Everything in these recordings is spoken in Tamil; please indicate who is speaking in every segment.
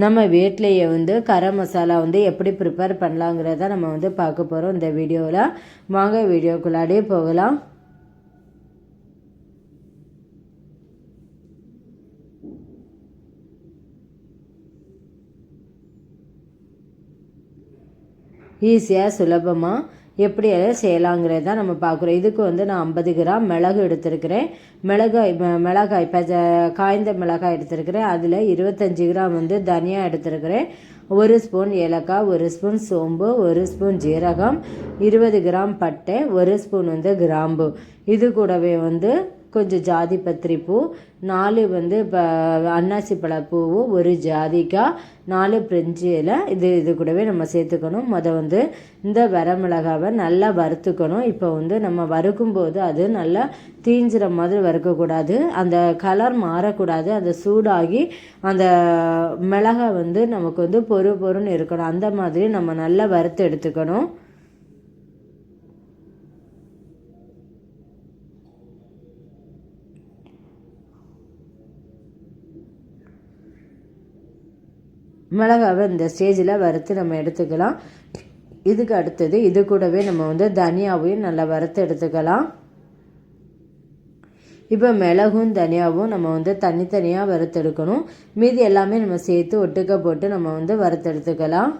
Speaker 1: நம்ம வீட்டிலையே வந்து கரம் மசாலா வந்து எப்படி ப்ரிப்பேர் பண்ணலாங்கிறத நம்ம வந்து பார்க்க போகிறோம் இந்த வீடியோவில். வாங்க வீடியோக்குள்ளாடியே போகலாம். ஈஸியாக சுலபமாக எப்படி அதை செய்யலாங்கிறத நம்ம பார்க்குறோம். இதுக்கு வந்து நான் 50 கிராம் மிளகு எடுத்துருக்கிறேன். மிளகாய் காய்ந்த மிளகாய் எடுத்துருக்கிறேன். அதில் 25 கிராம் வந்து தனியா எடுத்துருக்கிறேன். 1 ஸ்பூன் ஏலக்காய், 1 ஸ்பூன் சோம்பு, 1 ஸ்பூன் ஜீரகம், 20 கிராம் பட்டை, 1 ஸ்பூன் வந்து கிராம்பு. இது கூடவே வந்து கொஞ்சம் ஜாதி பத்திரி பூ, 4 வந்து இப்போ அன்னாசி பழப்பூவு, 1 ஜாதிக்காய், 4 பிரிஞ்சி இலை. இது கூடவே நம்ம சேர்த்துக்கணும். வந்து இந்த வரமிளகாவை நல்லா வறுத்துக்கணும். இப்போ வந்து நம்ம வறுக்கும்போது அது நல்லா தீஞ்சிற மாதிரி வறுக்கக்கூடாது, அந்த கலர் மாறக்கூடாது. அந்த சூடாகி அந்த மிளகாய் வந்து நமக்கு வந்து பொறுன்னு இருக்கணும். அந்த மாதிரி நம்ம நல்லா வறுத்து எடுத்துக்கணும். மிளகாவை இந்த ஸ்டேஜில் வறுத்து நம்ம எடுத்துக்கலாம். இதுக்கு அடுத்தது இது கூடவே நம்ம வந்து தனியாவையும் நல்லா வறுத்து எடுத்துக்கலாம். இப்போ மிளகும் தனியாவும் நம்ம வந்து தனித்தனியாக வறுத்தெடுக்கணும். மீதி எல்லாமே நம்ம சேர்த்து ஒட்டுக்க போட்டு நம்ம வந்து வறுத்தெடுத்துக்கலாம்.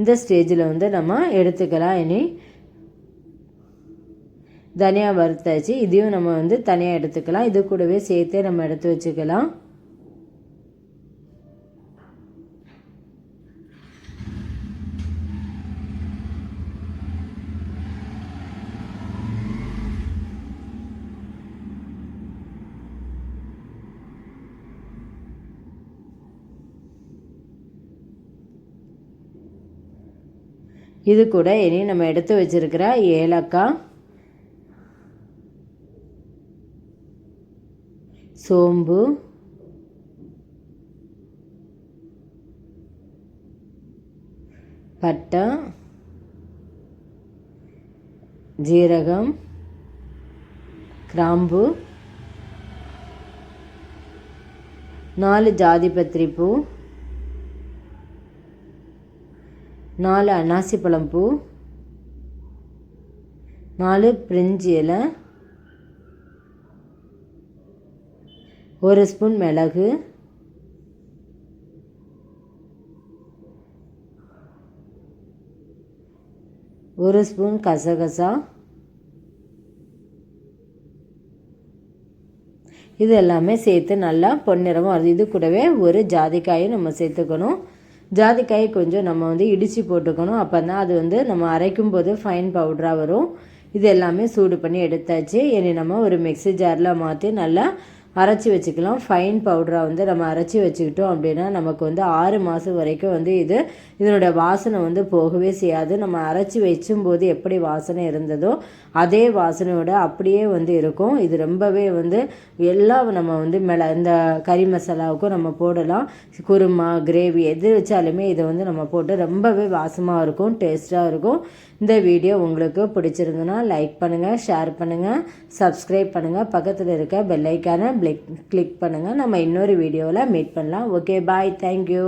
Speaker 1: இந்த ஸ்டேஜில் வந்து நம்ம எடுத்துக்கலாம். இனி தனியா வறுத்தாச்சு, இதையும் நம்ம வந்து தனியாக எடுத்துக்கலாம். இது கூடவே சேர்த்தே நம்ம எடுத்து வச்சுக்கலாம். இது கூட இனி நம்ம எடுத்து வச்சிருக்கிற ஏலக்காய், சோம்பு, பட்டை, ஜீரகம், கிராம்பு, 4 ஜாதி பத்திரி பூ, 4 அன்னாசி பழம் பூ, 4 பிரிஞ்சி இலை, 1 ஸ்பூன் மிளகு, 1 ஸ்பூன் கசகசா. இது எல்லாமே சேர்த்து நல்லா பொன்னிறமாக வருது. இது கூடவே 1 ஜாதிக்காயும் நம்ம சேர்த்துக்கணும். ஜாதிக்காயை கொஞ்சம் நம்ம வந்து இடித்து போட்டுக்கணும். அப்போ தான் அது வந்து நம்ம அரைக்கும் போது ஃபைன் பவுடராக வரும். இது எல்லாமே சூடு பண்ணி எடுத்தாச்சு. இனி நம்ம ஒரு மிக்ஸி ஜாரில் மாற்றி நல்லா அரைச்சி வச்சுக்கலாம். ஃபைன் பவுடராக வந்து நம்ம அரைச்சி வச்சுக்கிட்டோம் அப்படின்னா நமக்கு வந்து 6 மாதம் வரைக்கும் வந்து இதனோட வாசனை வந்து போகவே செய்யாது. நம்ம அரைச்சி வச்சும்போது எப்படி வாசனை இருந்ததோ அதே வாசனையோட அப்படியே வந்து இருக்கும். இது ரொம்பவே வந்து எல்லாம் நம்ம வந்து இந்த கறி மசாலாவுக்கும் நம்ம போடலாம். குருமா, கிரேவி எது வச்சாலுமே இதை வந்து நம்ம போட்டு ரொம்பவே வாசமாக இருக்கும், டேஸ்ட்டாக இருக்கும். இந்த வீடியோ உங்களுக்கு பிடிச்சிருந்துன்னா லைக் பண்ணுங்கள், ஷேர் பண்ணுங்கள், சப்ஸ்கிரைப் பண்ணுங்கள், பக்கத்தில் இருக்க பெல் ஐக்கானை கிளிக் பண்ணுங்கள். நம்ம இன்னொரு வீடியோவில் மீட் பண்ணலாம். ஓகே, பாய், தேங்க்யூ.